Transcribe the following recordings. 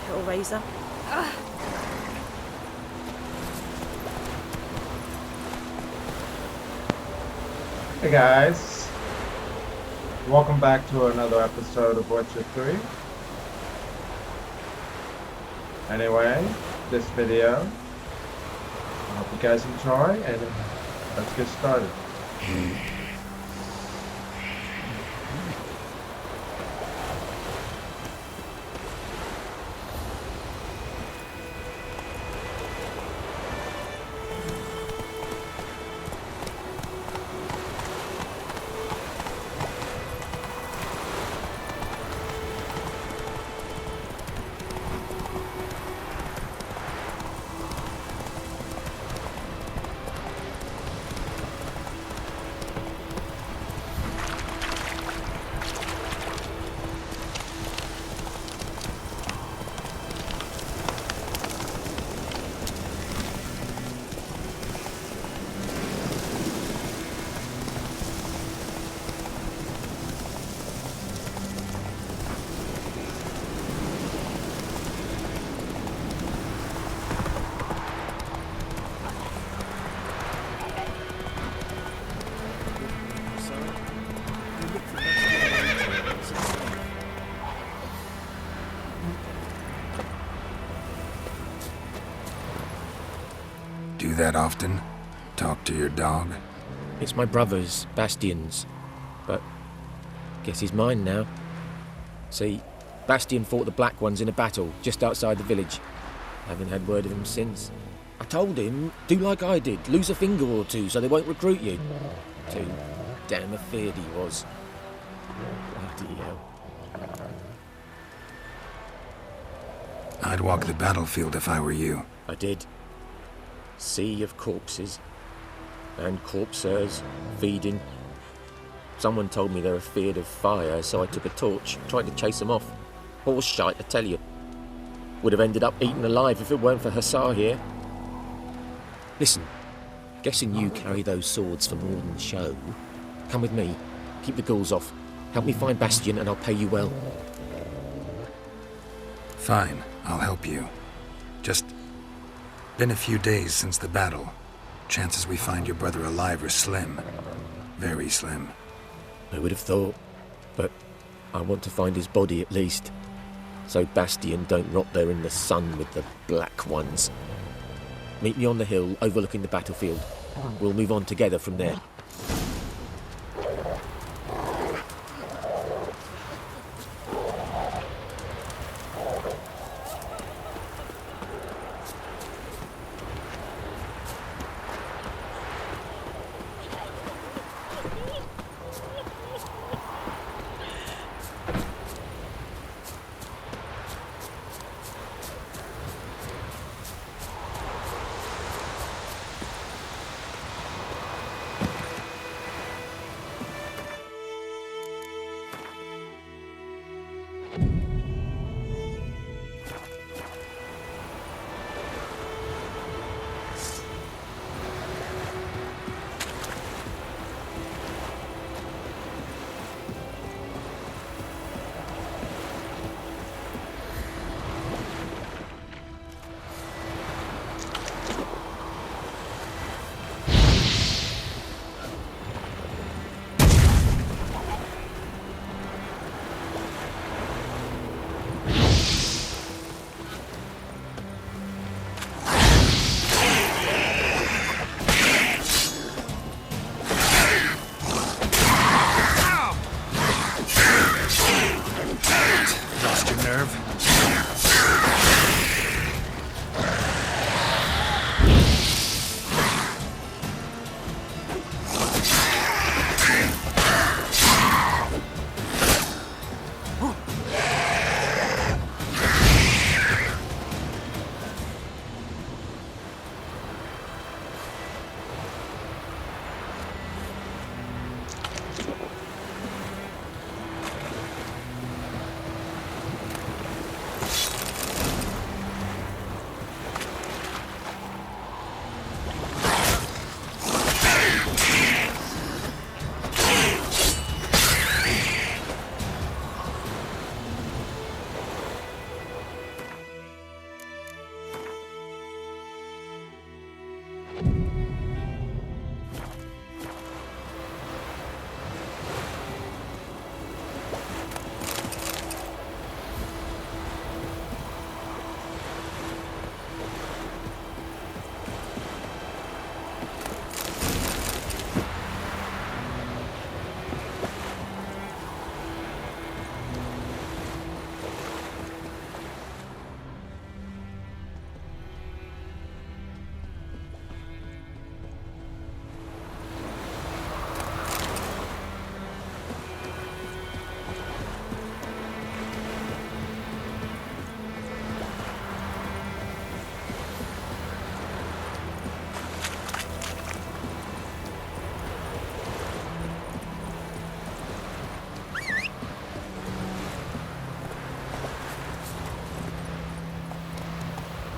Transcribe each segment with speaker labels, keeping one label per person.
Speaker 1: little razor.
Speaker 2: Hey guys, welcome back to another episode of Witcher 3. Anyway, this video, I hope you guys enjoy, and let's get started.
Speaker 3: Do that often? Talk to your dog?
Speaker 4: It's my brother's, Bastian's, but guess he's mine now. See, Bastian fought the Black Ones in a battle just outside the village. Haven't had word of him since. I told him, do like I did, lose a finger or two so they won't recruit you. Too damn afeard he was. Bloody hell.
Speaker 3: I'd walk the battlefield if I were you.
Speaker 4: I did. Sea of corpses. And corpsers, feeding. Someone told me they're afeard of fire, so I took a torch, tried to chase them off. Horse shite, I tell you. Would have ended up eaten alive if it weren't for Hussar here. Listen, guessing you carry those swords for more than show. Come with me, keep the ghouls off. Help me find Bastian and I'll pay you well.
Speaker 3: Fine, I'll help you. Just been a few days since the battle. Chances we find your brother alive are slim. Very slim.
Speaker 4: I would have thought, but I want to find his body at least. So Bastian don't rot there in the sun with the Black Ones. Meet me on the hill overlooking the battlefield. We'll move on together from there.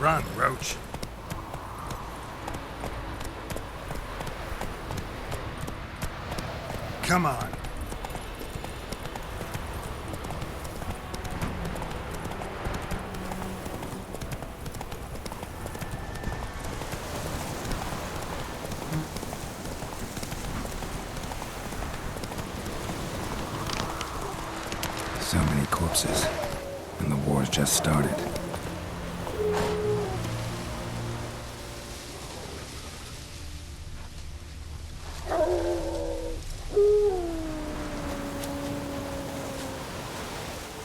Speaker 3: Run, Roach. Come on. So many corpses, and the war's just started.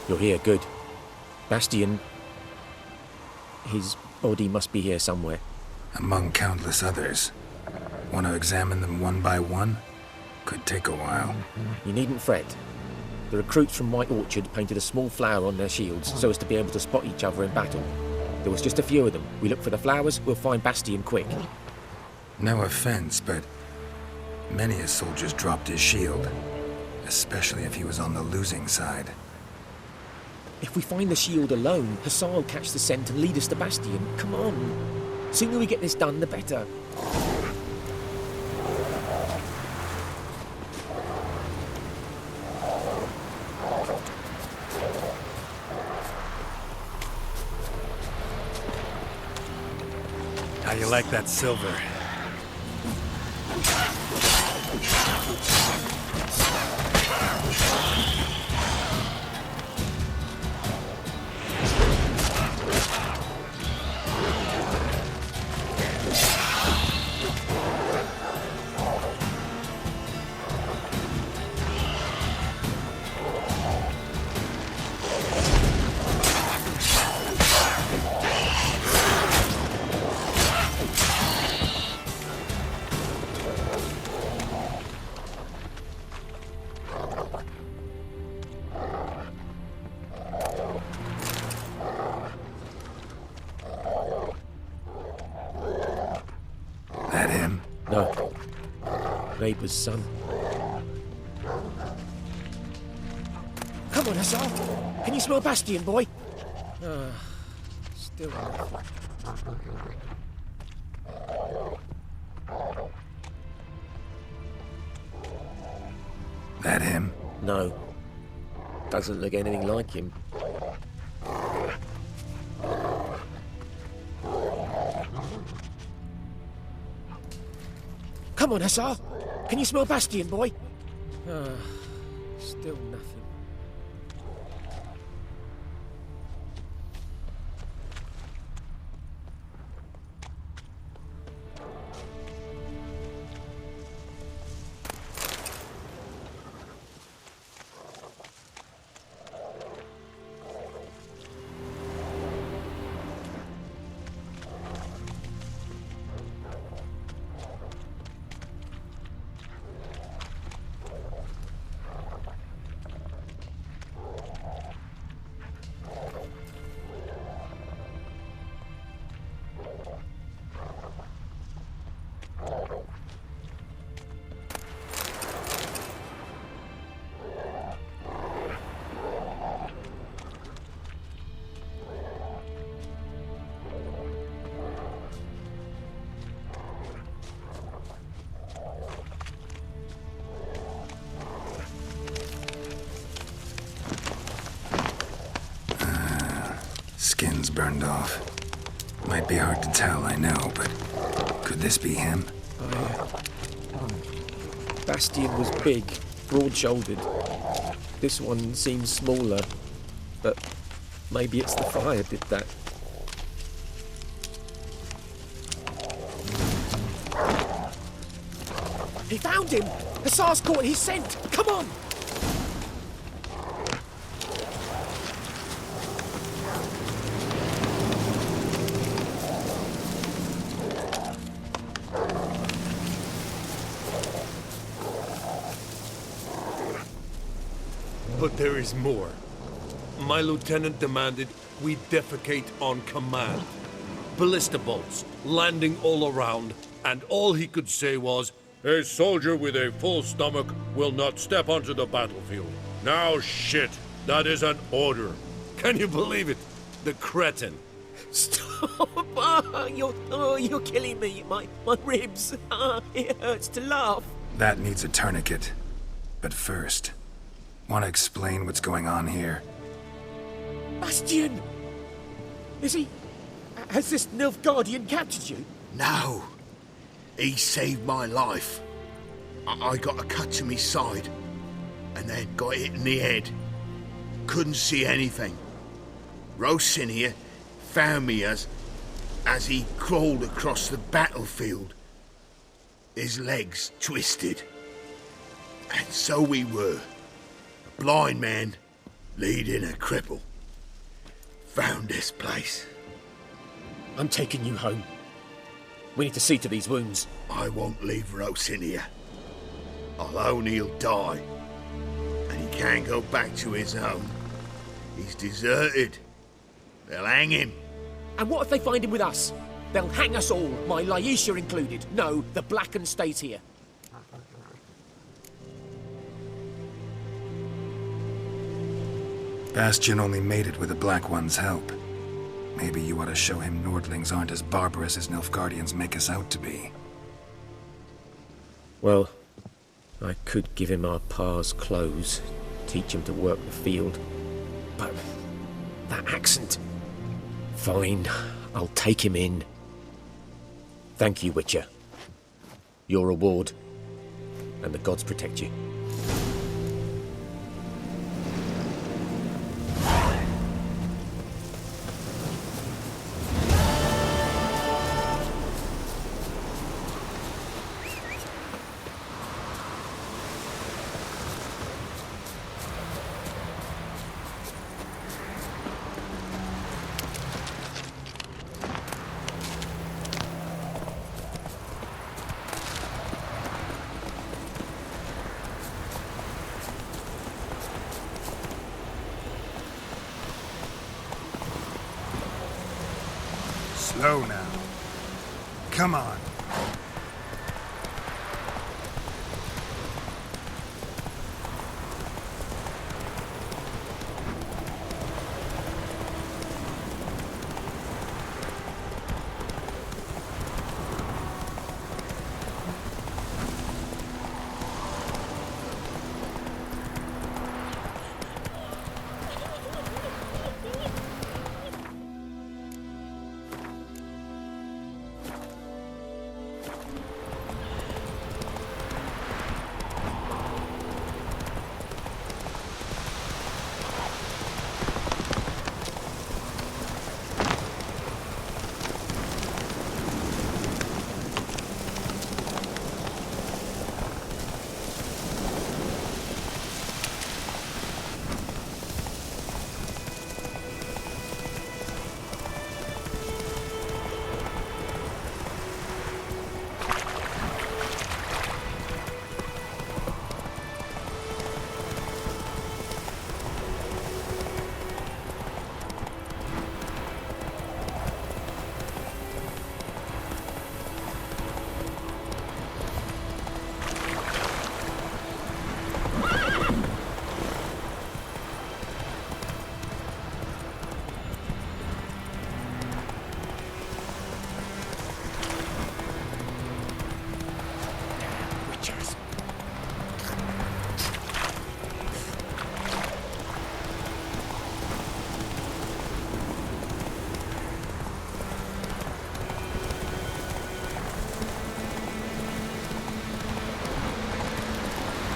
Speaker 4: You're here, good. Bastian... his body must be here somewhere.
Speaker 3: Among countless others. Want to examine them one by one? Could take a while.
Speaker 4: You needn't fret. The recruits from White Orchard painted a small flower on their shields so as to be able to spot each other in battle. There was just a few of them. We look for the flowers, we'll find Bastian quick.
Speaker 3: No offense, but many a soldier's dropped his shield. Especially if he was on the losing side.
Speaker 4: If we find the shield alone, Hussar will catch the scent and lead us to Bastian. Come on. Sooner we get this done, the better.
Speaker 3: How you like that silver? That him?
Speaker 4: No. Neighbour's son. Come on, Hussar. Can you smell Bastian, boy? Still nothing.
Speaker 3: That him?
Speaker 4: No. Doesn't look anything like him. Come on, Hussar. Can you smell Bastian, boy? Still nothing.
Speaker 3: Skin's burned off. Might be hard to tell, I know, but could this be him?
Speaker 4: Bastian was big, broad-shouldered. This one seems smaller, but maybe it's the fire did that. He found him! Hussar's caught his scent! Come on!
Speaker 1: But there is more. My lieutenant demanded we defecate on command. Ballista bolts, landing all around, and all he could say was, "A soldier with a full stomach will not step onto the battlefield." Now shit, that is an order. Can you believe it? The cretin.
Speaker 4: Stop! You're killing me. My ribs. It hurts to laugh.
Speaker 3: That needs a tourniquet. But first, want to explain what's going on here?
Speaker 4: Bastian! Is he... Has this Nilfgaardian captured you?
Speaker 5: No. He saved my life. I got a cut to my side, and then got hit in the head. Couldn't see anything. Rosin here found me as he crawled across the battlefield. His legs twisted. And so we were. A blind man leading a cripple. Found this place.
Speaker 4: I'm taking you home. We need to see to these wounds.
Speaker 5: I won't leave Rosin here. I'll own he'll die. And he can't go back to his home. He's deserted. They'll hang him.
Speaker 4: And what if they find him with us? They'll hang us all, my Laisha included. No, the Blacken stays here.
Speaker 3: Bastian only made it with the Black One's help. Maybe you ought to show him Nordlings aren't as barbarous as Nilfgaardians make us out to be.
Speaker 4: Well, I could give him our pa's clothes, teach him to work the field. But that accent... Fine, I'll take him in. Thank you, Witcher. Your reward, and the gods protect you.
Speaker 3: Slow now. Come on.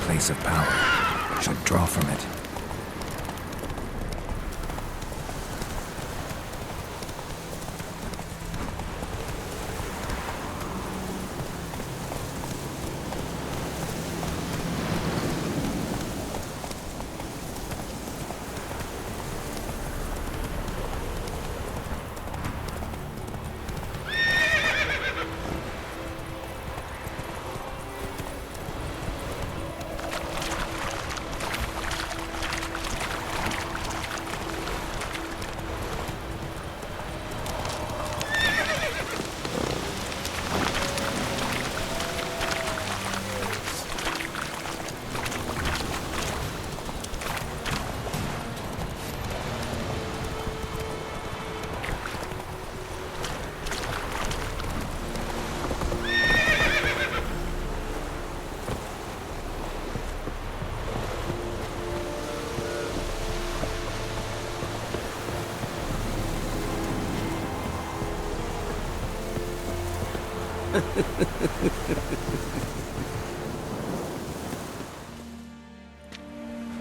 Speaker 3: Place of power. Should draw from it.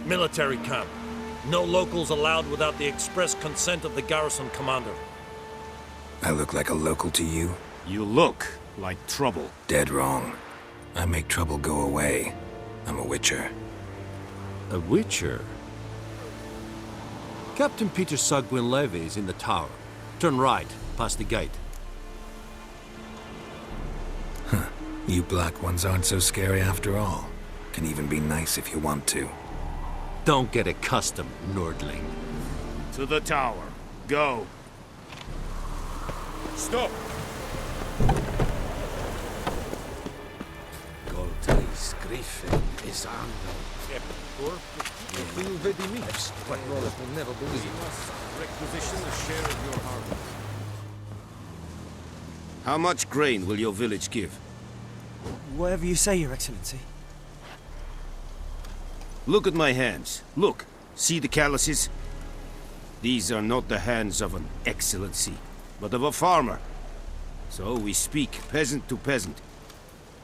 Speaker 1: Military camp. No locals allowed without the express consent of the garrison commander.
Speaker 3: I look like a local to you?
Speaker 6: You look like trouble.
Speaker 3: Dead wrong. I make trouble go away. I'm a witcher.
Speaker 7: A witcher? Captain Peter Sagwin Levy is in the tower. Turn right, past the gate.
Speaker 3: Huh. You black ones aren't so scary after all. Can even be nice if you want to.
Speaker 7: Don't get accustomed, Nordling.
Speaker 6: To the tower. Go. Stop!
Speaker 7: Goltais Griffin is on will never believe.
Speaker 6: Requisition a share of your harvest. How much grain will your village give?
Speaker 8: Whatever you say, Your Excellency.
Speaker 6: Look at my hands. Look. See the calluses? These are not the hands of an excellency, but of a farmer. So we speak peasant to peasant.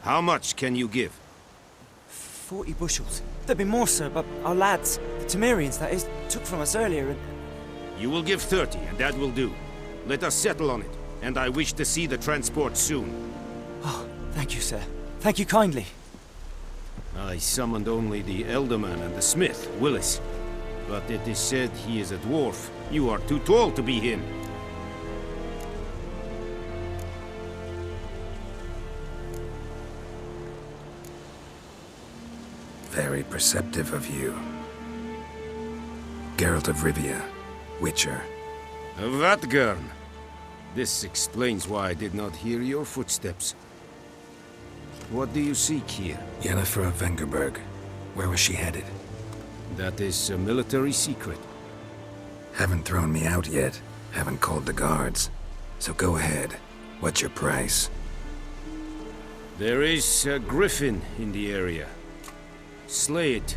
Speaker 6: How much can you give?
Speaker 8: 40 bushels. There'd be more, sir, but our lads, the Temerians, that is, took from us earlier and...
Speaker 6: You will give 30, and that will do. Let us settle on it, and I wish to see the transport soon.
Speaker 8: Oh, thank you, sir. Thank you kindly.
Speaker 6: I summoned only the Elderman and the smith, Willis. But it is said he is a dwarf. You are too tall to be him.
Speaker 3: Very perceptive of you. Geralt of Rivia, Witcher.
Speaker 6: Vatgern! This explains why I did not hear your footsteps. What do you seek here?
Speaker 3: Yennefer of Vengerberg. Where was she headed?
Speaker 6: That is a military secret.
Speaker 3: Haven't thrown me out yet. Haven't called the guards. So go ahead. What's your price?
Speaker 6: There is a griffin in the area. Slay it,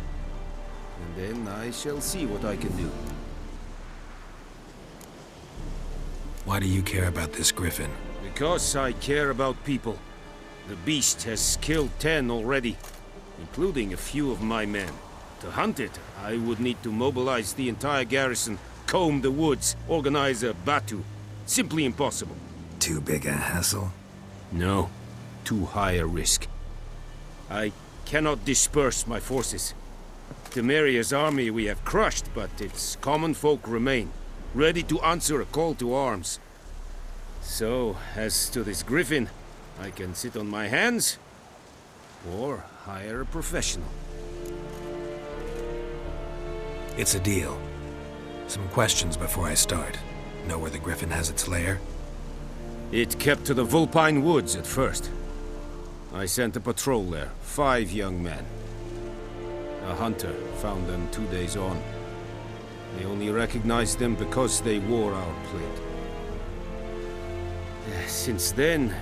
Speaker 6: and then I shall see what I can do.
Speaker 3: Why do you care about this griffin?
Speaker 6: Because I care about people. The beast has killed 10 already, including a few of my men. To hunt it, I would need to mobilize the entire garrison, comb the woods, organize a batu. Simply impossible.
Speaker 3: Too big a hassle?
Speaker 6: No, too high a risk. I cannot disperse my forces. Temeria's army we have crushed, but its common folk remain, ready to answer a call to arms. So, as to this griffin, I can sit on my hands, or hire a professional.
Speaker 3: It's a deal. Some questions before I start. Know where the griffin has its lair?
Speaker 6: It kept to the Vulpine Woods at first. I sent a patrol there, 5 young men. A hunter found them 2 days on. They only recognized them because they wore our plate. Since then,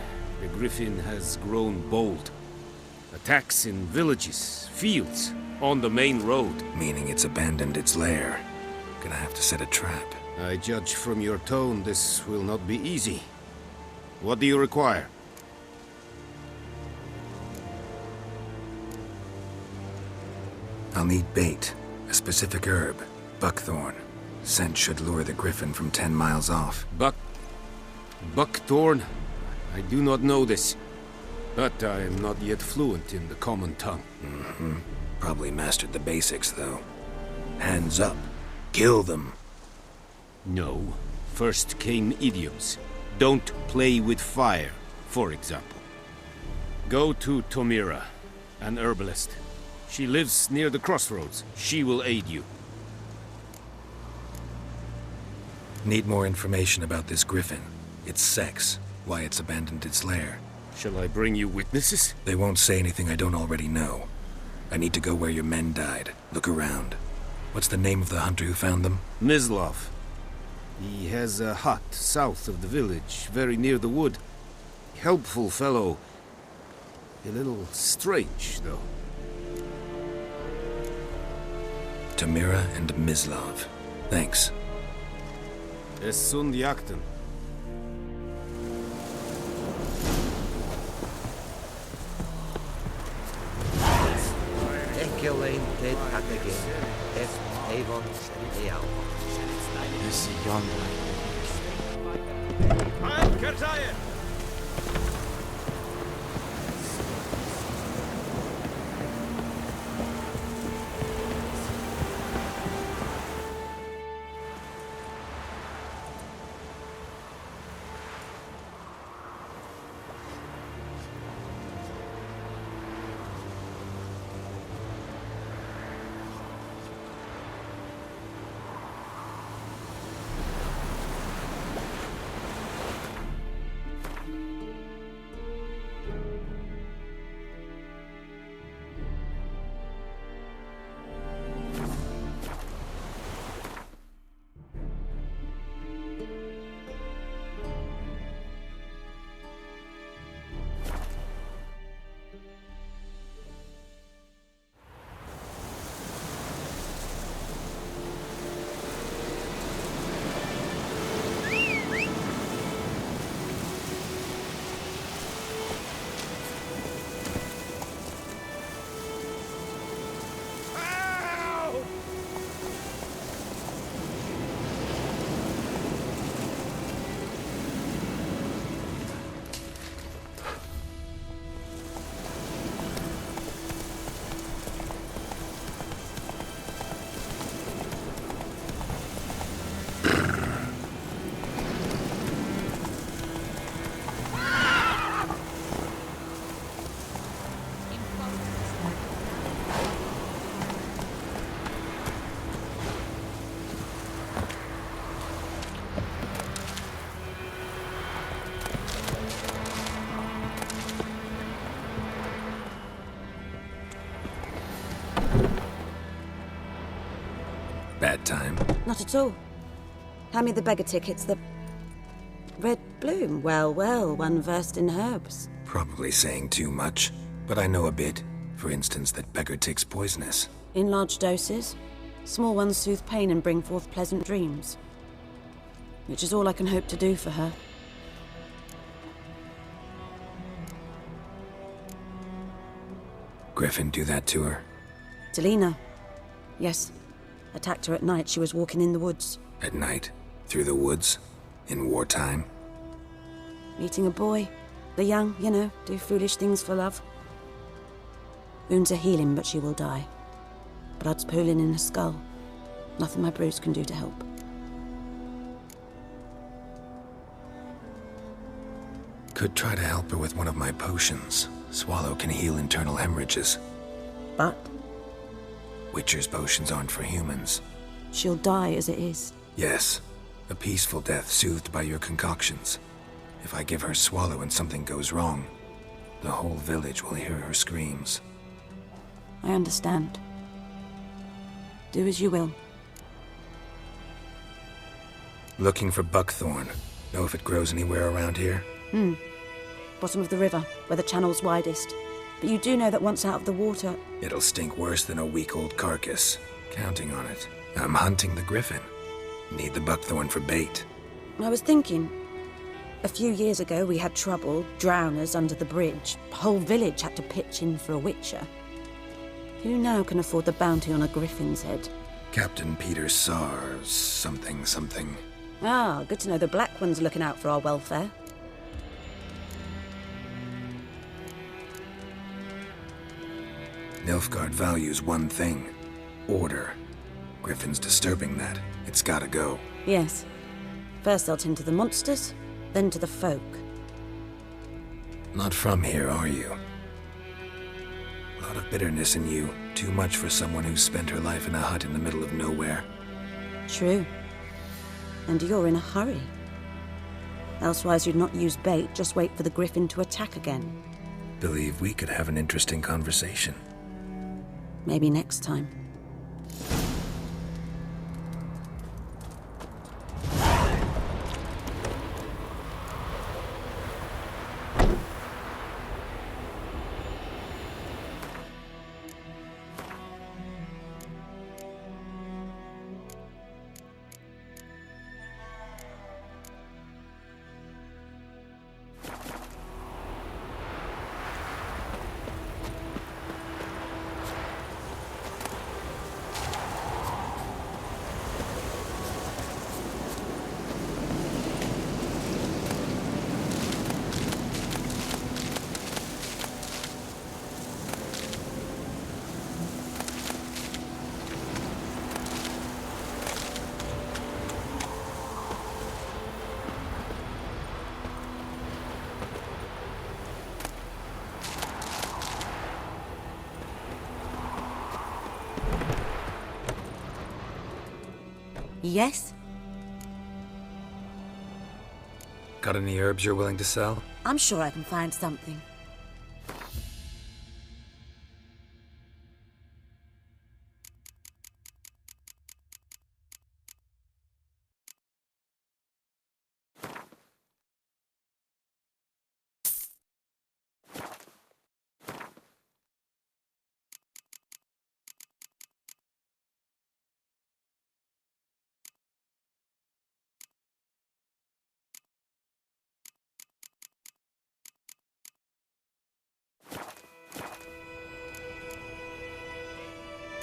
Speaker 6: the griffin has grown bold. Attacks in villages, fields, on the main road.
Speaker 3: Meaning it's abandoned its lair. Gonna have to set a trap.
Speaker 6: I judge from your tone this will not be easy. What do you require?
Speaker 3: I'll need bait, a specific herb, buckthorn. Scent should lure the griffin from 10 miles off.
Speaker 6: Buckthorn? I do not know this. But I am not yet fluent in the common tongue.
Speaker 3: Probably mastered the basics, though. Hands up. Kill them.
Speaker 6: No. First came idioms. Don't play with fire, for example. Go to Tomira, an herbalist. She lives near the crossroads. She will aid you.
Speaker 3: Need more information about this griffin. Its sex, why it's abandoned its lair.
Speaker 6: Shall I bring you witnesses?
Speaker 3: They won't say anything I don't already know. I need to go where your men died. Look around. What's the name of the hunter who found them?
Speaker 6: Mislav. He has a hut south of the village, very near the wood. Helpful fellow. A little strange, though.
Speaker 3: Tamira and Mislav. Thanks.
Speaker 6: Es sunt jakten.
Speaker 9: Gelain did again. Est Avon Eal.
Speaker 8: This yonder.
Speaker 3: Bad time?
Speaker 10: Not at all. Hand me the beggar tickets, the... Red bloom. Well, well, one versed in herbs.
Speaker 3: Probably saying too much, but I know a bit. For instance, that beggar tick's poisonous.
Speaker 10: In large doses. Small ones soothe pain and bring forth pleasant dreams. Which is all I can hope to do for her.
Speaker 3: Griffin do that to her?
Speaker 10: Delina. Yes. Attacked her at night. She was walking in the woods.
Speaker 3: At night? Through the woods? In wartime?
Speaker 10: Meeting a boy. The young, you know, do foolish things for love. Wounds are healing, but she will die. Blood's pooling in her skull. Nothing my brews can do to help.
Speaker 3: Could try to help her with one of my potions. Swallow can heal internal hemorrhages.
Speaker 10: But
Speaker 3: Witcher's potions aren't for humans.
Speaker 10: she'll die as it is.
Speaker 3: Yes. A peaceful death soothed by your concoctions. If I give her Swallow and something goes wrong, the whole village will hear her screams.
Speaker 10: I understand. Do as you will.
Speaker 3: Looking for buckthorn. Know if it grows anywhere around here?
Speaker 10: Bottom of the river, where the channel's widest. But you do know that once out of the water...
Speaker 3: It'll stink worse than a week-old carcass. Counting on it. I'm hunting the griffin. Need the buckthorn for bait.
Speaker 10: I was thinking... A few years ago we had trouble, drowners under the bridge. The whole village had to pitch in for a witcher. Who now can afford the bounty on a griffin's head?
Speaker 3: Captain Peter Sar... something.
Speaker 10: Ah, good to know the Black One's looking out for our welfare.
Speaker 3: Nilfgaard values one thing. Order. Griffin's disturbing that. It's gotta go.
Speaker 10: Yes. First I'll tend to the monsters, then to the folk.
Speaker 3: Not from here, are you? A lot of bitterness in you. Too much for someone who's spent her life in a hut in the middle of nowhere.
Speaker 10: True. And you're in a hurry. Elsewise you'd not use bait, just wait for the griffin to attack again.
Speaker 3: Believe we could have an interesting conversation.
Speaker 10: Maybe next time. Yes?
Speaker 3: Got any herbs you're willing to sell?
Speaker 10: I'm sure I can find something.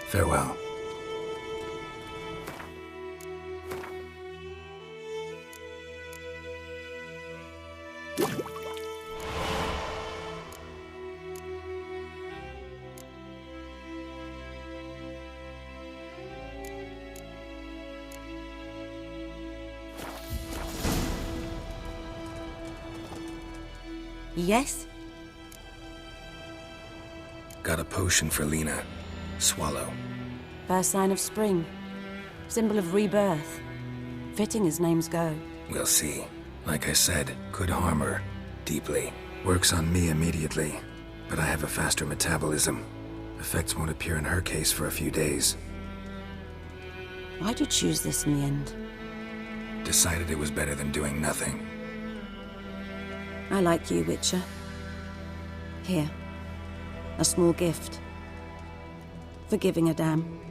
Speaker 3: Farewell.
Speaker 10: Yes?
Speaker 3: Got a potion for Lena. Swallow.
Speaker 10: First sign of spring. Symbol of rebirth. Fitting as names go.
Speaker 3: We'll see. Like I said, could harm her. Deeply. Works on me immediately. But I have a faster metabolism. Effects won't appear in her case for a few days.
Speaker 10: Why'd you choose this in the end?
Speaker 3: Decided it was better than doing nothing.
Speaker 10: I like you, Witcher. Here. A small gift. For giving a damn.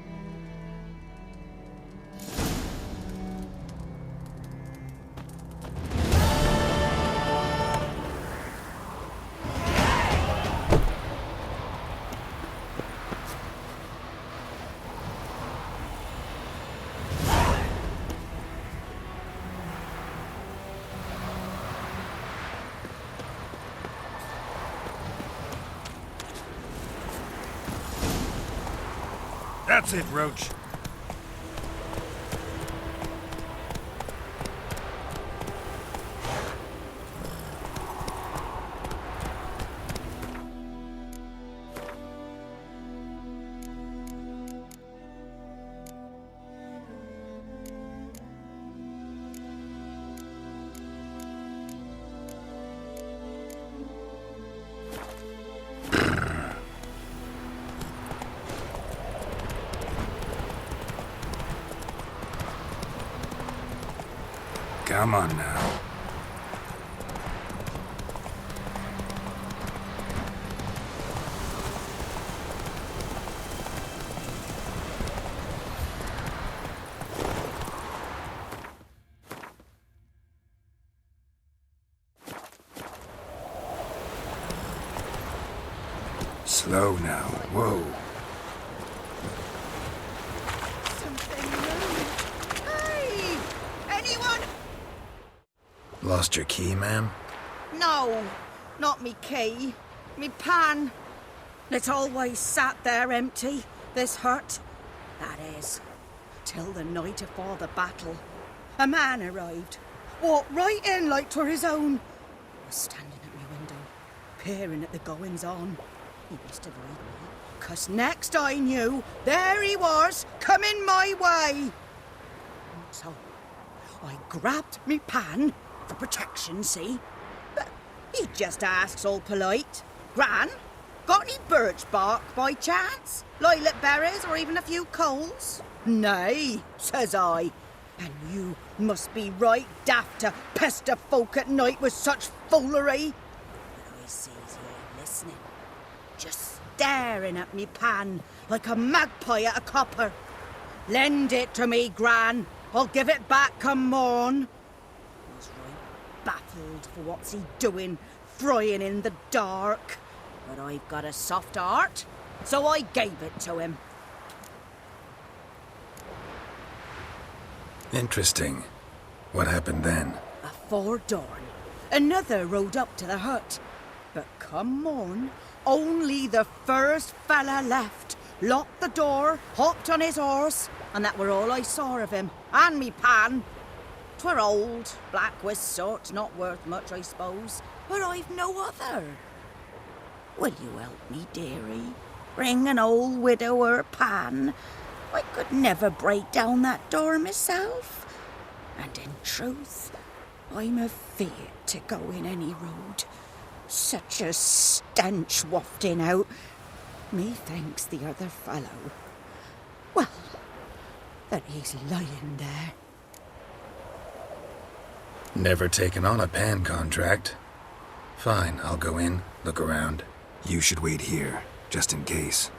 Speaker 11: That's it, Roach.
Speaker 3: Come on now. Slow now. Whoa. Lost your key, ma'am?
Speaker 12: No, not me key. Me pan. It's always sat there empty, this hut. That is, till the night afore the battle. A man arrived, walked right in like 'twere his own. Was standing at my window, peering at the goings-on. He must avoid me, 'cause next I knew, there he was, coming my way. So, I grabbed me pan, for protection, see? But he just asks all polite. Gran, got any birch bark by chance? Lilac berries or even a few coals? Nay, says I. And you must be right daft to pester folk at night with such foolery. But I sees you ain't listening. Just staring at me pan like a magpie at a copper. Lend it to me, Gran. I'll give it back come morn. Baffled for what's he doing, frying in the dark. But I've got a soft heart, so I gave it to him.
Speaker 3: Interesting. What happened then?
Speaker 12: Afore dawn, another rode up to the hut. But come morn, only the first fella left, locked the door, hopped on his horse, and that were all I saw of him, and me pan. 'Twere old, black-wist sort, not worth much, I suppose, but I've no other. Will you help me, dearie? Bring an old widower pan? I could never break down that door myself. And in truth, I'm afeard to go in any road. Such a stench wafting out. Methinks the other fellow, well, that he's lying there.
Speaker 3: Never taken on a pan contract. Fine, I'll go in, look around. You should wait here, just in case.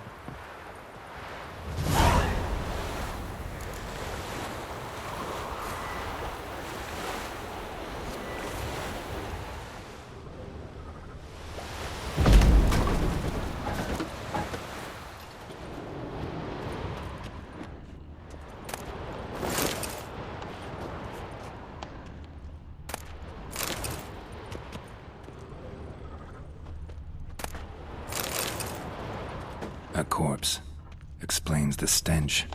Speaker 3: A corpse. Explains the stench.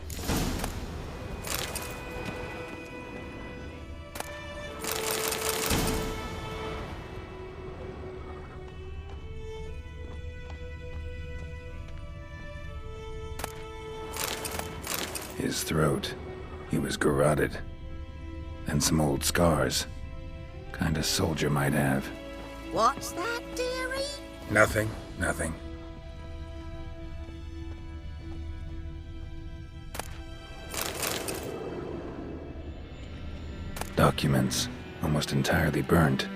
Speaker 3: His throat. He was garroted. And some old scars. Kind of soldier might have.
Speaker 12: What's that, dearie?
Speaker 3: Nothing. Documents, almost entirely burnt.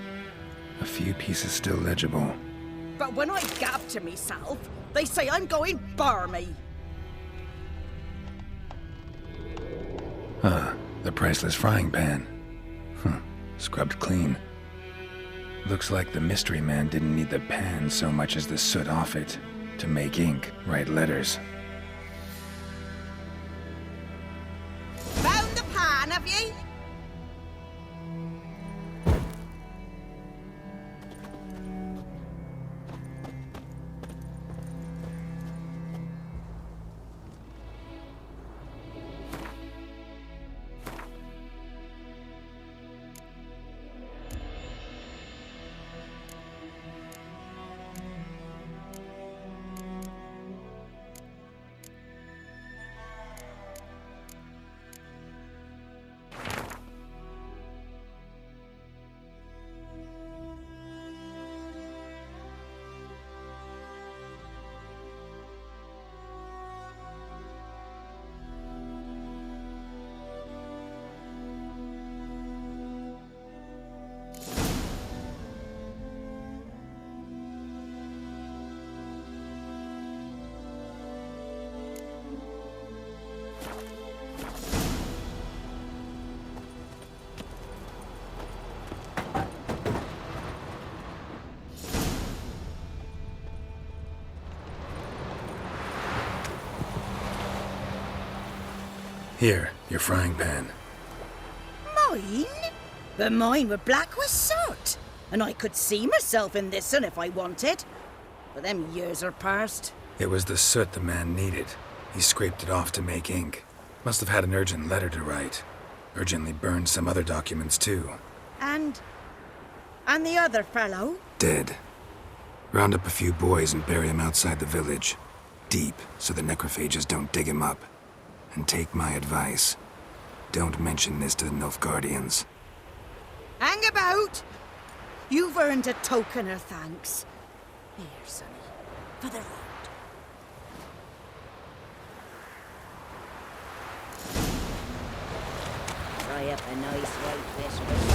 Speaker 3: A few pieces still legible.
Speaker 12: But when I gab to myself, they say I'm going barmy.
Speaker 3: The priceless frying pan. Scrubbed clean. Looks like the mystery man didn't need the pan so much as the soot off it to make ink, write letters.
Speaker 12: Found the pan, have ye?
Speaker 3: Here, your frying pan.
Speaker 12: Mine? But mine were black with soot. And I could see myself in this one if I wanted. But them years are past.
Speaker 3: It was the soot the man needed. He scraped it off to make ink. Must have had an urgent letter to write. Urgently burned some other documents too.
Speaker 12: And the other fellow?
Speaker 3: Dead. Round up a few boys and bury him outside the village. Deep, so the necrophages don't dig him up. And take my advice. Don't mention this to the Nilfgaardians.
Speaker 12: Hang about! You've earned a token of thanks. Here, sonny, for the road. Try up a nice whitefish with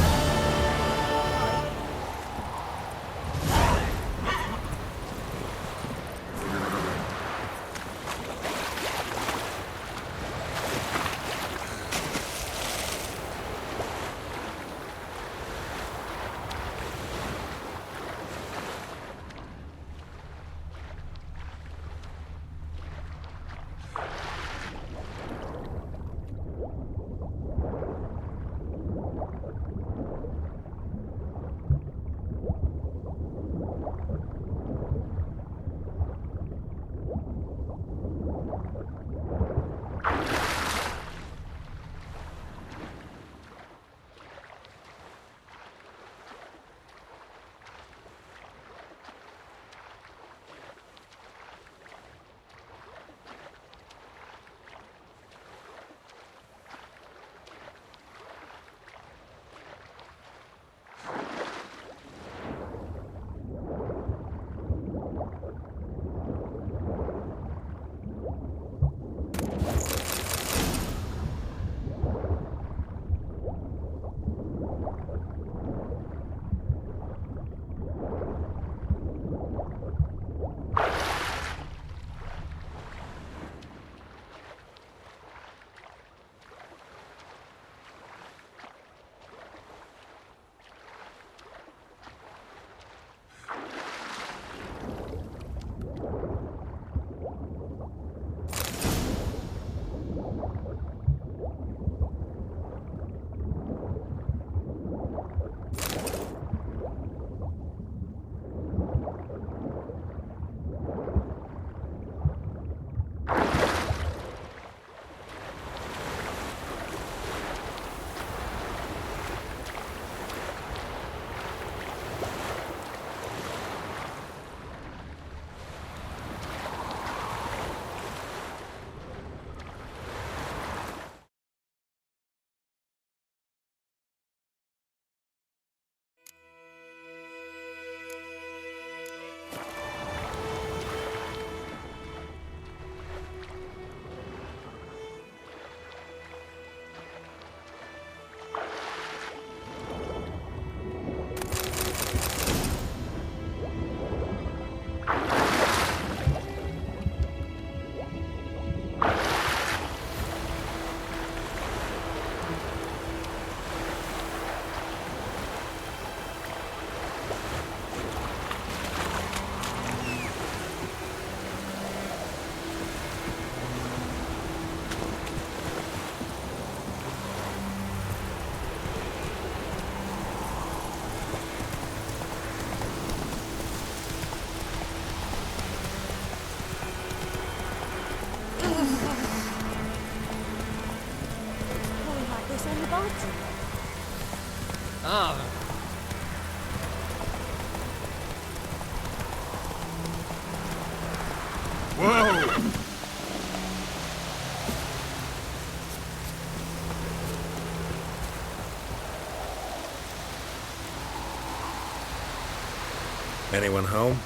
Speaker 3: Anyone home?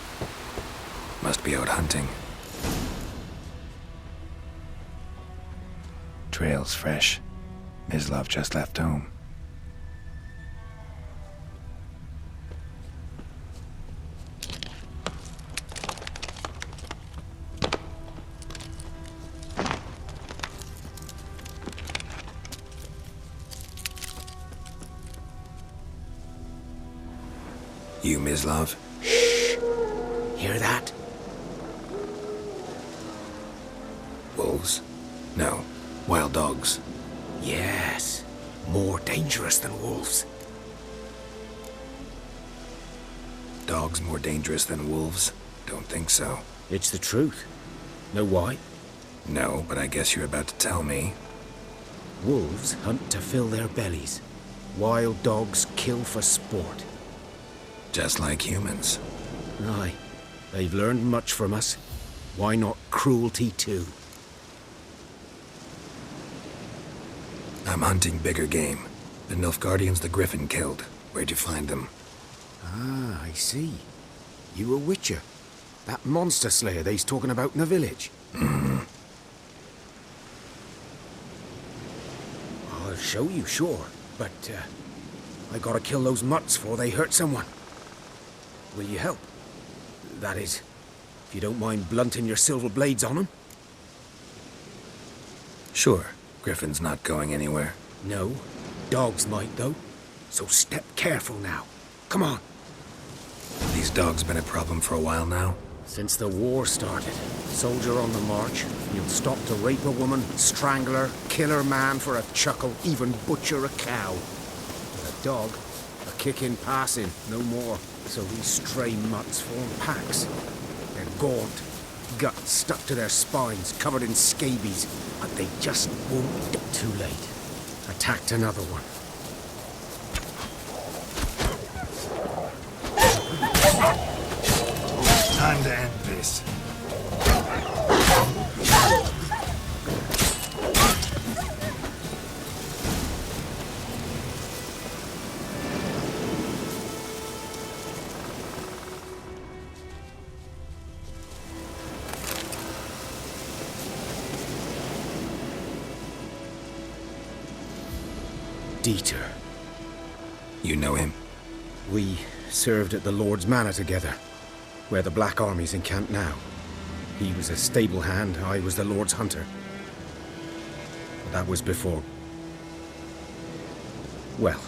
Speaker 3: Must be out hunting. Trail's fresh. Mislav just left home. You, Mislav?
Speaker 6: Shh! Hear that?
Speaker 3: Wolves? No. Wild dogs.
Speaker 6: Yes. More dangerous than wolves.
Speaker 3: Dogs more dangerous than wolves? Don't think so.
Speaker 6: It's the truth. Know why?
Speaker 3: No, but I guess you're about to tell me.
Speaker 6: Wolves hunt to fill their bellies. Wild dogs kill for sport.
Speaker 3: Just like humans.
Speaker 6: Aye. They've learned much from us. Why not cruelty too?
Speaker 3: I'm hunting bigger game. The Nilfgaardians the Griffin killed. Where'd you find them?
Speaker 6: Ah, I see. You a witcher. That monster slayer they's talking about in the village.
Speaker 3: Mm-hmm.
Speaker 6: I'll show you, sure. But, I gotta kill those mutts before they hurt someone. Will you help? That is, if you don't mind blunting your silver blades on them.
Speaker 3: Sure. Griffin's not going anywhere.
Speaker 6: No. Dogs might, though. So step careful now. Come on.
Speaker 3: These dogs been a problem for a while now?
Speaker 6: Since the war started. Soldier on the march. You'll stop to rape a woman, strangle her, kill her man for a chuckle, even butcher a cow. With a dog, a kick in passing, no more. So these stray mutts form packs. They're gaunt, guts stuck to their spines, covered in scabies, but they just won't get too late. Attacked another one.
Speaker 11: Time to end this.
Speaker 6: Dieter.
Speaker 3: You know him?
Speaker 6: We served at the Lord's Manor together, where the Black Army's encamped now. He was a stable hand, I was the Lord's hunter. But that was before... well,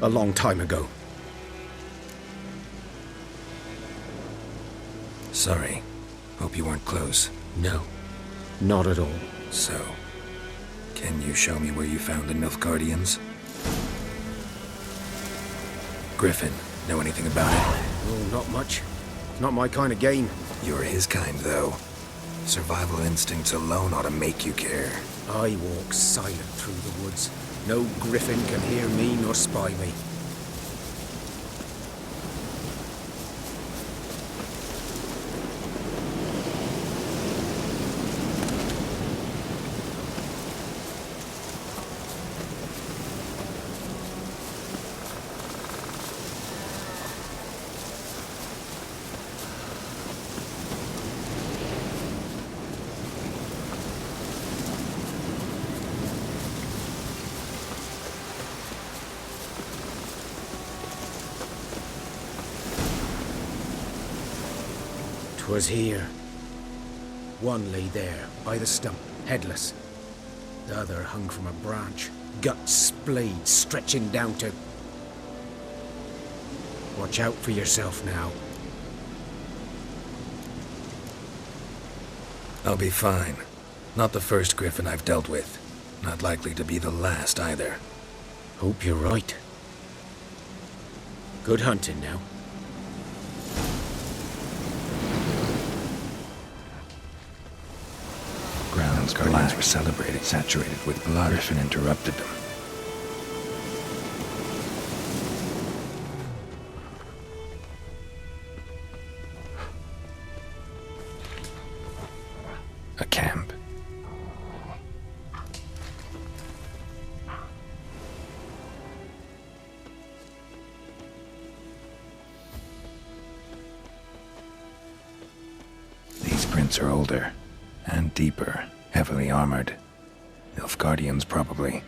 Speaker 6: a long time ago.
Speaker 3: Sorry. Hope you weren't close.
Speaker 6: No, not at all.
Speaker 3: So, can you show me where you found the Nilfgaardians? Griffin, know anything about it?
Speaker 6: Oh, not much. Not my kind of game.
Speaker 3: You're his kind, though. Survival instincts alone ought to make you care.
Speaker 6: I walk silent through the woods. No griffin can hear me nor spy me. Was here. One lay there, by the stump, headless. The other hung from a branch, guts splayed, stretching down to... Watch out for yourself now.
Speaker 3: I'll be fine. Not the first griffin I've dealt with. Not likely to be the last, either.
Speaker 6: Hope you're right. Good hunting now.
Speaker 3: Grounds Guardians were celebrated, saturated with blood. Griffin interrupted them. A camp. footprints are older and deeper, heavily armored. Nilfgaardians, probably.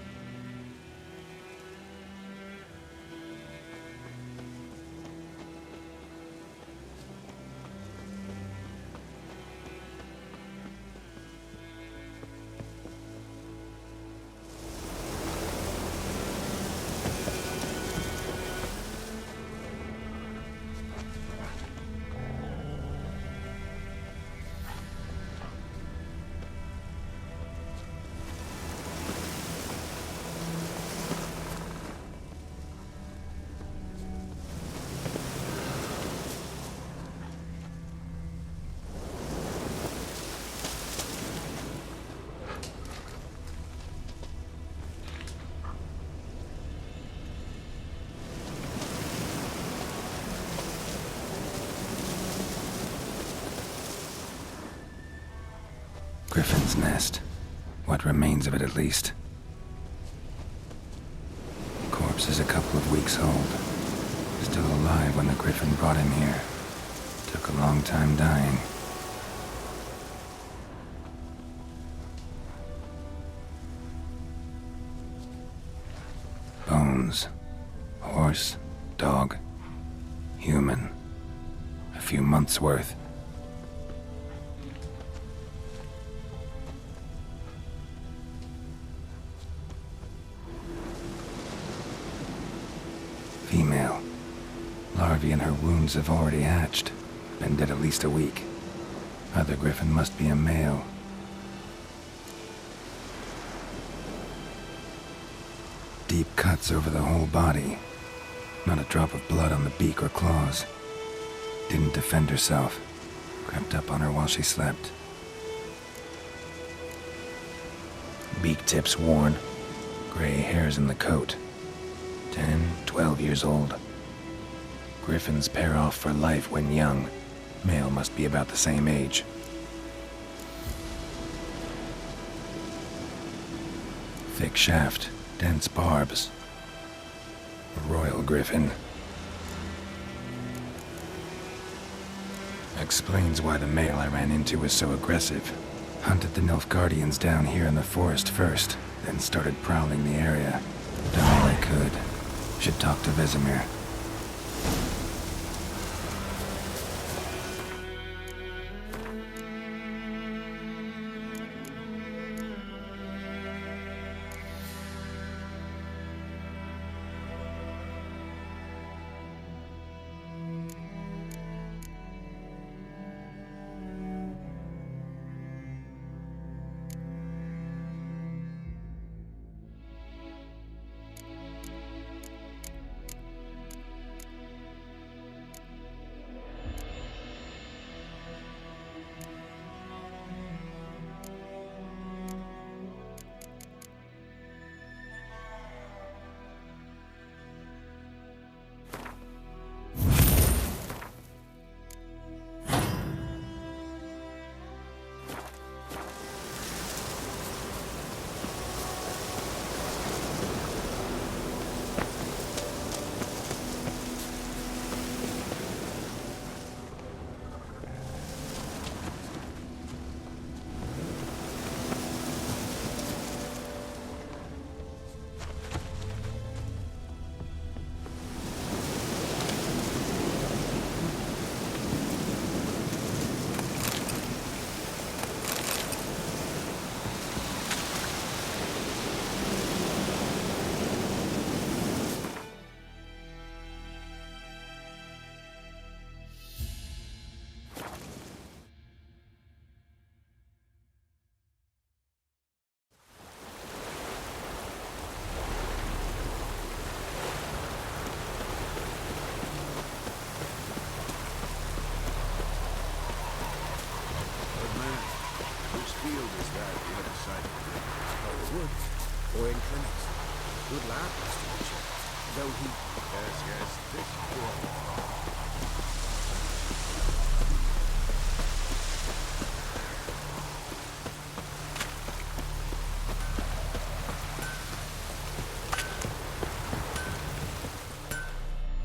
Speaker 3: Griffin's nest. What remains of it, at least. Corpse is a couple of weeks old. Still alive when the Griffin brought him here. Took a long time dying. Bones. Horse. Dog. Human. A few months' worth. Female. Larvae in her wounds have already hatched. Been dead at least a week. Other Griffin must be a male. Deep cuts over the whole body. Not a drop of blood on the beak or claws. Didn't defend herself. Crept up on her while she slept. Beak tips worn. Gray hairs in the coat. 10, 12 years old. Griffins pair off for life when young. Male must be about the same age. Thick shaft, dense barbs. A royal griffin. Explains why the male I ran into was so aggressive. Hunted the Nilfgaardians down here in the forest first, then started prowling the area. Done all I could. Should talk to Vesemir.
Speaker 6: Or in clinics. Good lad, Mr. Bishop. Though he... Yes, this poor...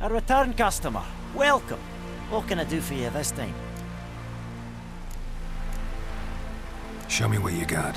Speaker 13: A return customer. Welcome. What can I do for you this time?
Speaker 3: Show me what you got.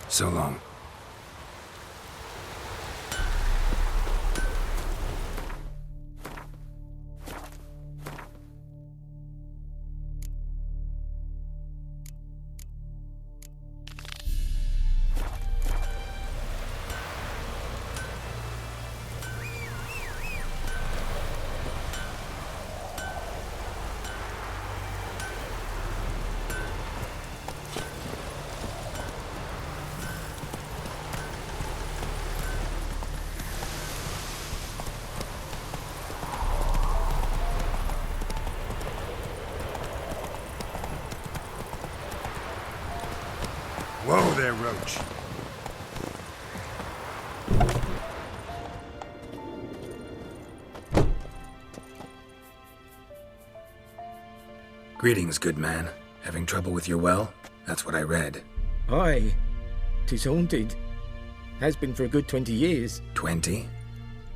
Speaker 3: So long.
Speaker 11: Whoa there, Roach.
Speaker 3: Greetings, good man. Having trouble with your well? That's what I read.
Speaker 4: Aye. 'Tis haunted. Has been for a good 20 years.
Speaker 3: 20?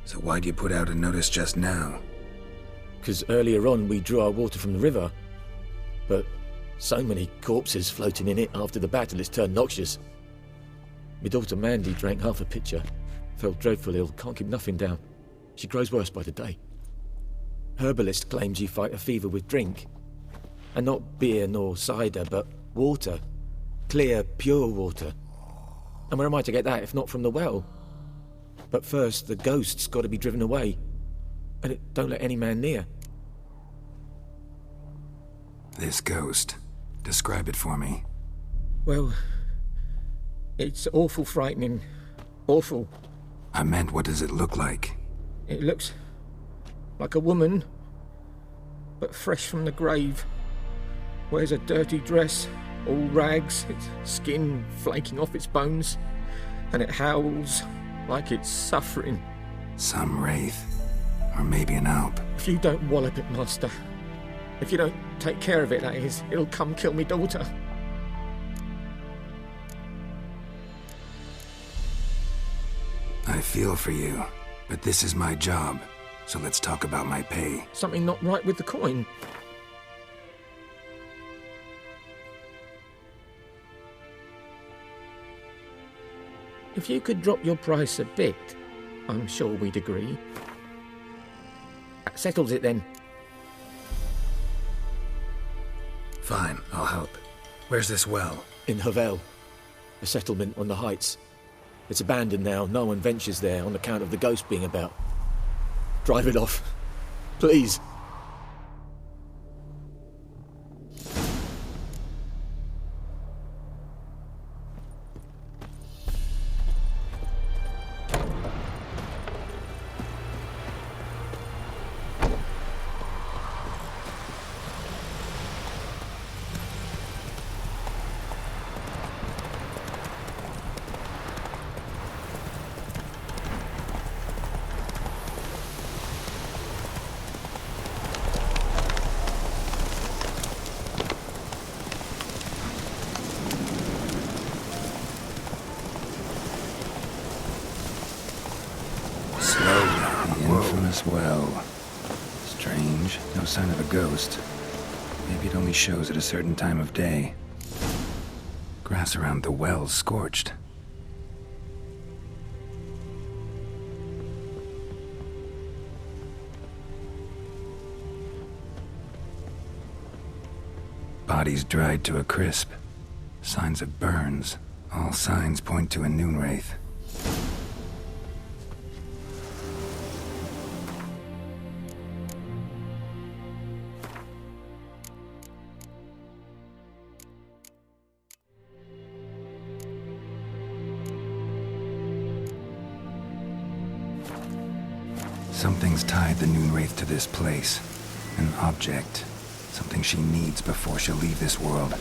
Speaker 3: So why'd you put out a notice just now?
Speaker 4: 'Cause earlier on we drew our water from the river. But so many corpses floating in it after the battle it's turned noxious. My daughter Mandy drank half a pitcher. Fell dreadful ill, can't keep nothing down. She grows worse by the day. Herbalist claims you fight a fever with drink. And not beer nor cider, but water. Clear, pure water. And where am I to get that if not from the well? But first, the ghost's got to be driven away. And it don't let any man near.
Speaker 3: This ghost. Describe it for me.
Speaker 4: Well, it's awful frightening. Awful.
Speaker 3: I meant, what does it look like?
Speaker 4: It looks like a woman, but fresh from the grave. Wears a dirty dress, all rags, its skin flaking off its bones, and it howls like it's suffering.
Speaker 3: Some wraith. Or maybe an alp.
Speaker 4: If you don't wallop it, Master, if you don't take care of it, that is, it'll come kill me daughter.
Speaker 3: I feel for you, but this is my job, so let's talk about my pay.
Speaker 4: Something not right with the coin. If you could drop your price a bit, I'm sure we'd agree. That settles it then.
Speaker 3: Fine, I'll help. Where's this well?
Speaker 4: In Havel, a settlement on the heights. It's abandoned now, no one ventures there on account of the ghost being about. Drive it off, please.
Speaker 3: Well, strange. No sign of a ghost. Maybe it only shows at a certain time of day. Grass around the well's scorched. Bodies dried to a crisp. Signs of burns. All signs point to a noon wraith. Something's tied the Noonwraith to this place. An object. Something she needs before she'll leave this world.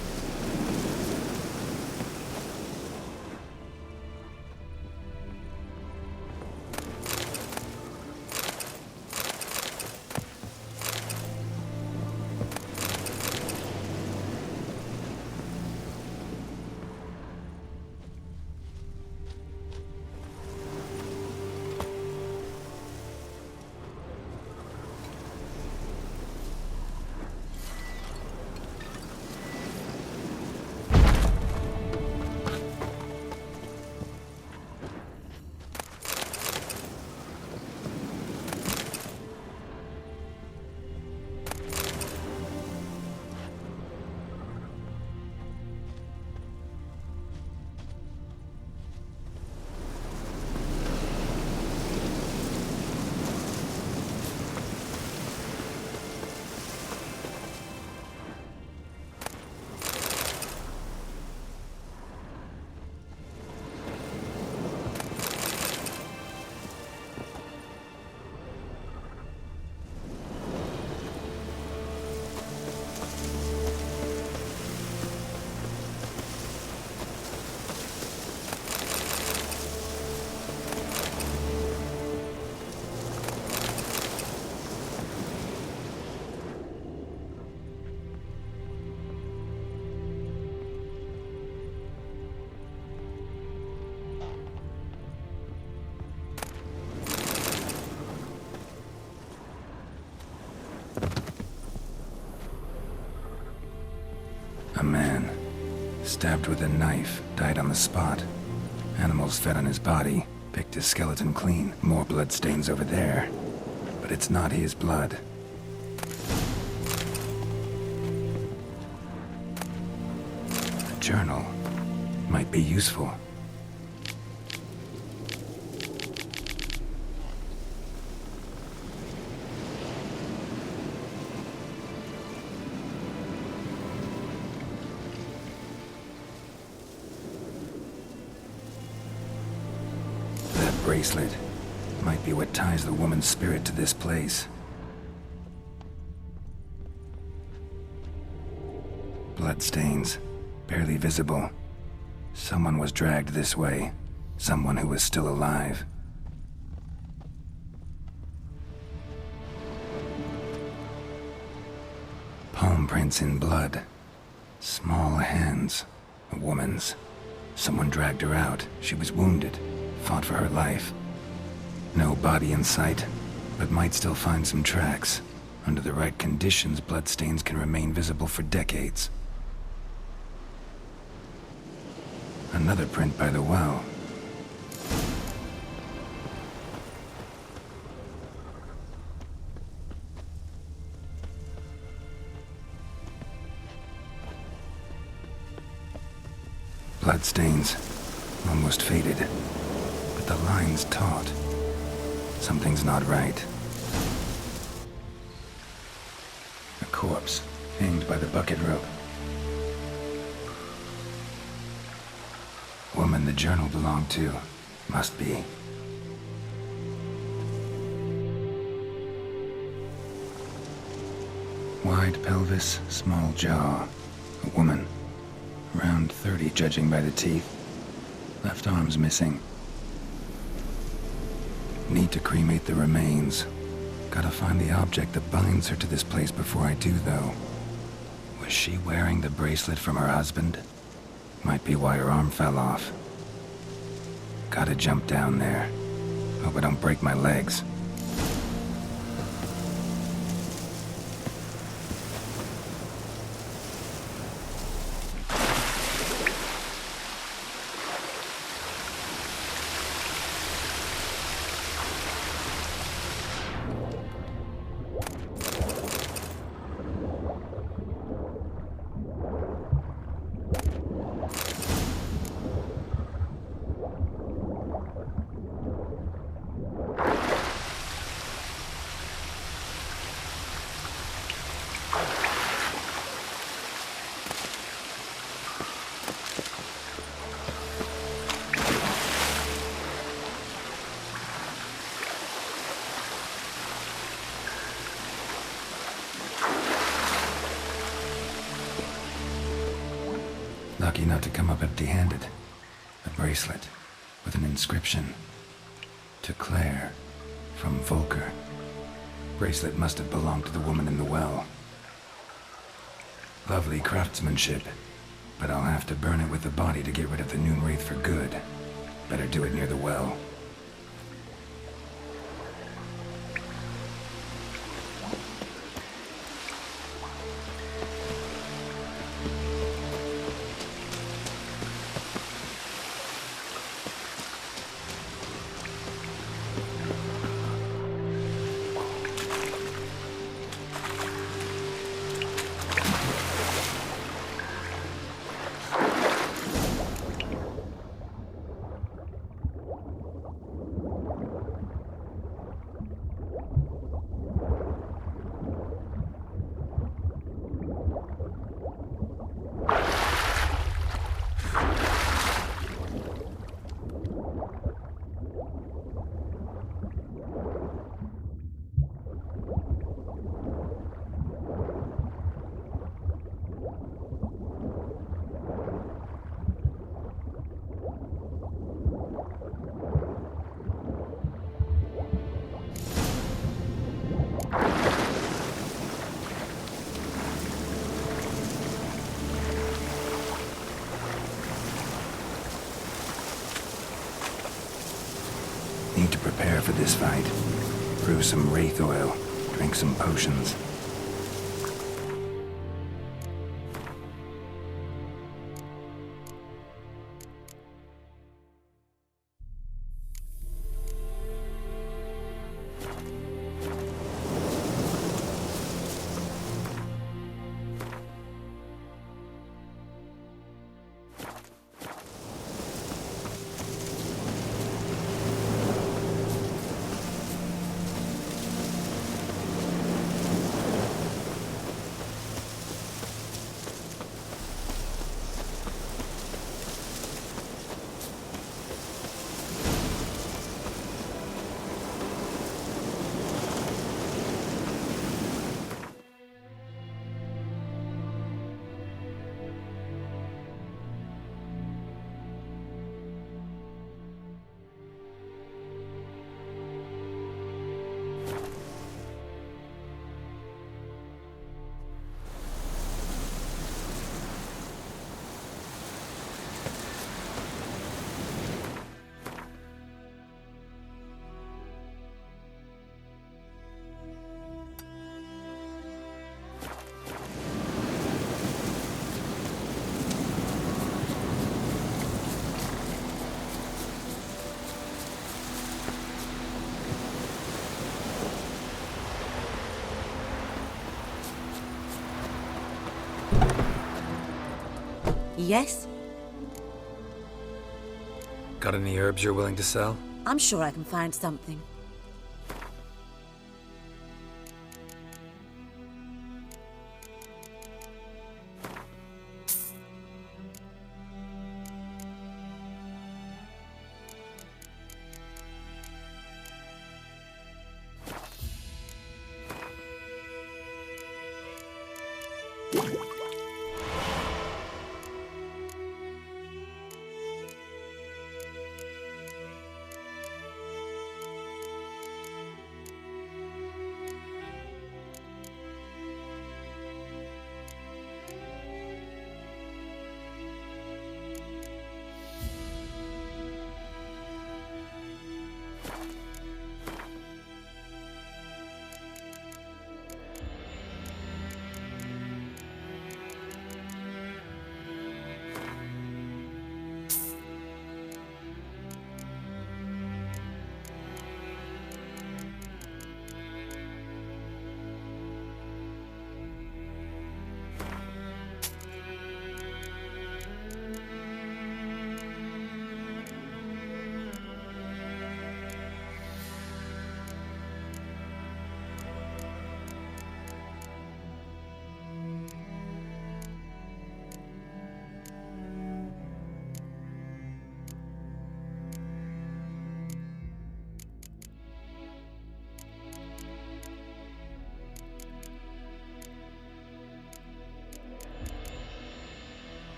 Speaker 3: A man, stabbed with a knife, died on the spot. Animals fed on his body, picked his skeleton clean. More bloodstains over there. But it's not his blood. A journal might be useful. Bracelet might be what ties the woman's spirit to this place. Bloodstains, barely visible. Someone was dragged this way. Someone who was still alive. Palm prints in blood. Small hands. A woman's. Someone dragged her out. She was wounded. Fought for her life. No body in sight, but might still find some tracks. Under the right conditions, bloodstains can remain visible for decades. Another print by the well. Bloodstains, almost faded. The line's taut. Something's not right. A corpse, hanged by the bucket rope. Woman the journal belonged to. Must be. Wide pelvis, small jaw. A woman. Around 30, judging by the teeth. Left arm's missing. Need to cremate the remains. Gotta find the object that binds her to this place before I do, though. Was she wearing the bracelet from her husband? Might be why her arm fell off. Gotta jump down there. Hope I don't break my legs. Lucky not to come up empty-handed. A bracelet with an inscription. To Claire, from Volker. Bracelet must have belonged to the woman in the well. Lovely craftsmanship, but I'll have to burn it with the body to get rid of the Noon Wraith for good. Better do it near the well. Need to prepare for this fight. Brew some wraith oil, drink some potions.
Speaker 10: Yes?
Speaker 3: Got any herbs you're willing to sell?
Speaker 10: I'm sure I can find something.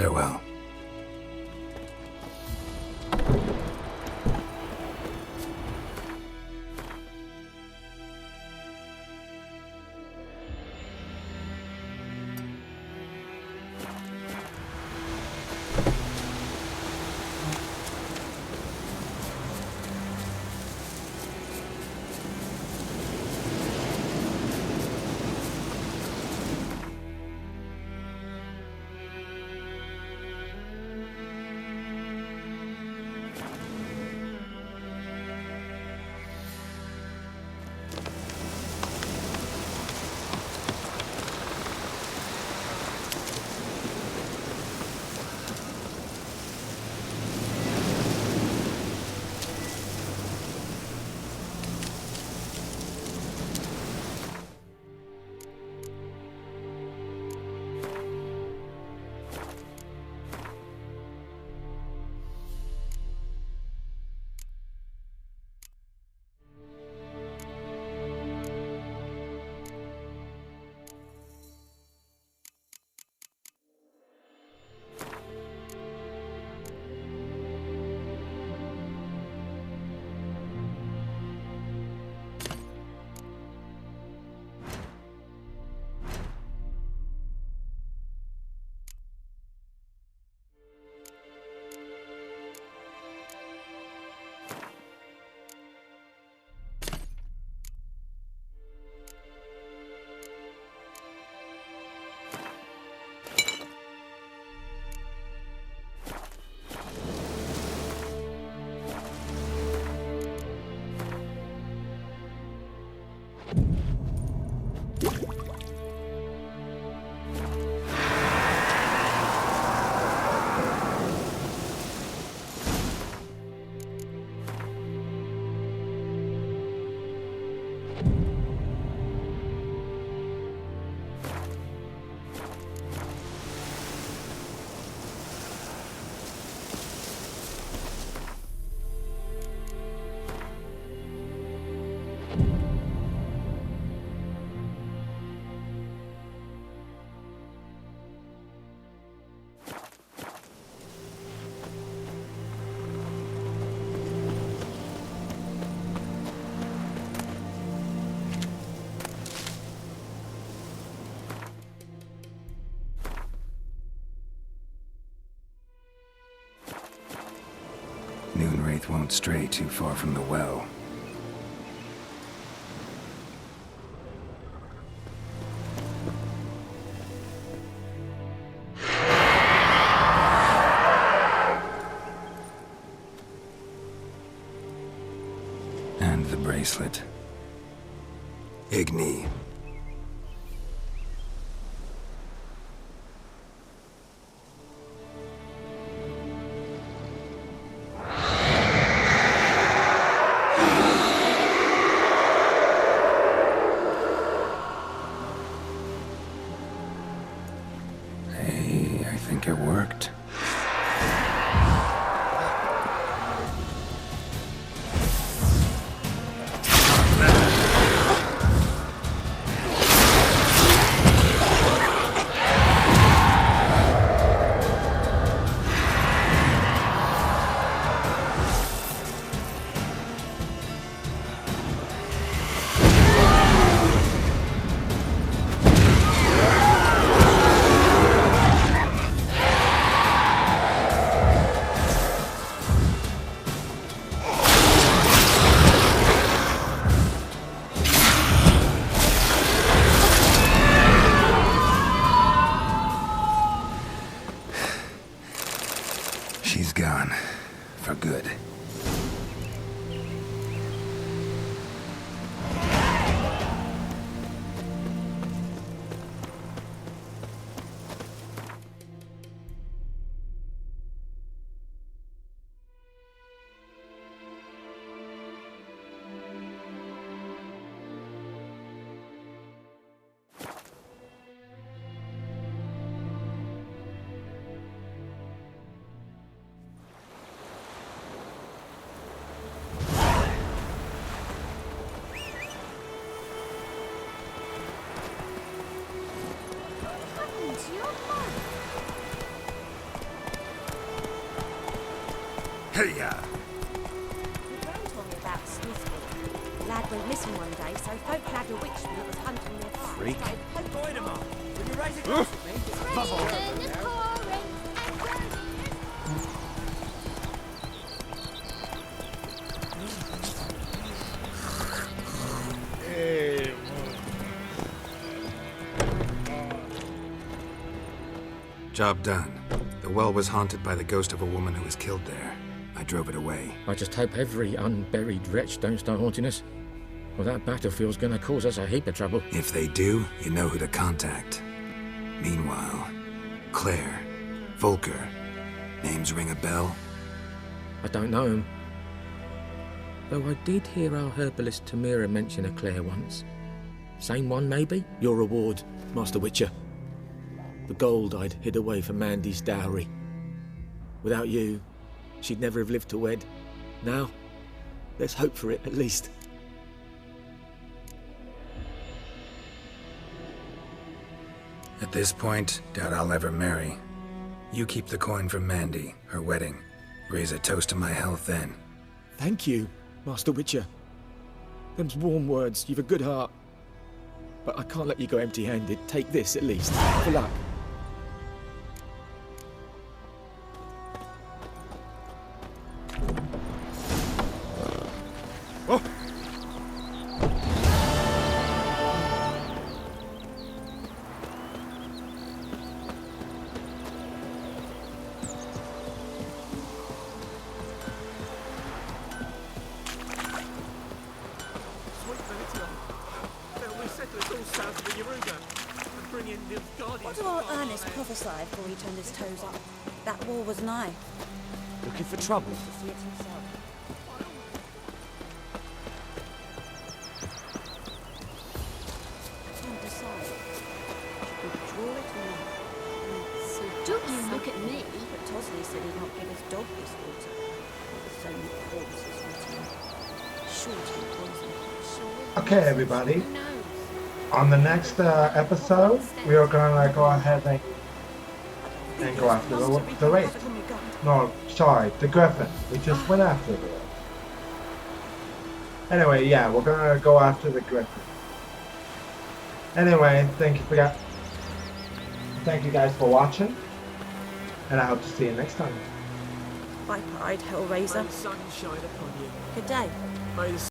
Speaker 3: Farewell. Moonwraith won't stray too far from the well. And the bracelet. Igni. I think it worked.
Speaker 11: Hey-ya!
Speaker 13: Graham told me about Smithfield. The lad went missing one day, so folk clad a witch that was hunting nearby.
Speaker 7: Freak.
Speaker 8: Join him up. Would you raise a glass with me?
Speaker 3: Job done. The well was haunted by the ghost of a woman who was killed there. I drove it away.
Speaker 4: I just hope every unburied wretch don't start haunting us. Well, that battlefield's gonna cause us a heap of trouble.
Speaker 3: If they do, you know who to contact. Meanwhile, Claire, Volker, names ring a bell?
Speaker 4: I don't know him. Though I did hear our herbalist Tamira mention a Claire once. Same one, maybe? Your reward, Master Witcher. The gold I'd hid away for Mandy's dowry. Without you, she'd never have lived to wed. Now, let's hope for it, at least.
Speaker 3: At this point, doubt I'll ever marry. You keep the coin from Mandy, her wedding. Raise a toast to my health then.
Speaker 4: Thank you, Master Witcher. Them's warm words, you've a good heart. But I can't let you go empty-handed. Take this, at least, for luck.
Speaker 10: What do our Ernest prophesy before he turned his toes up? That war was nigh.
Speaker 8: Looking for trouble?
Speaker 10: To see it himself. Can't decide. Should we withdraw it or not?
Speaker 13: So don't you look at me.
Speaker 10: But Tosley said he'd not give his dog this water. So many corpses routine. Short and poison.
Speaker 2: Okay, everybody. On the next episode, we are gonna go ahead and go after the race. No, sorry, the griffin. We just went after it. Anyway, yeah, we're gonna go after the griffin. Anyway, thank you guys for watching, and I hope to see you next time.
Speaker 10: Bye, Pride, Hellraiser.
Speaker 8: Sunshine upon you.
Speaker 10: Good day.
Speaker 8: May the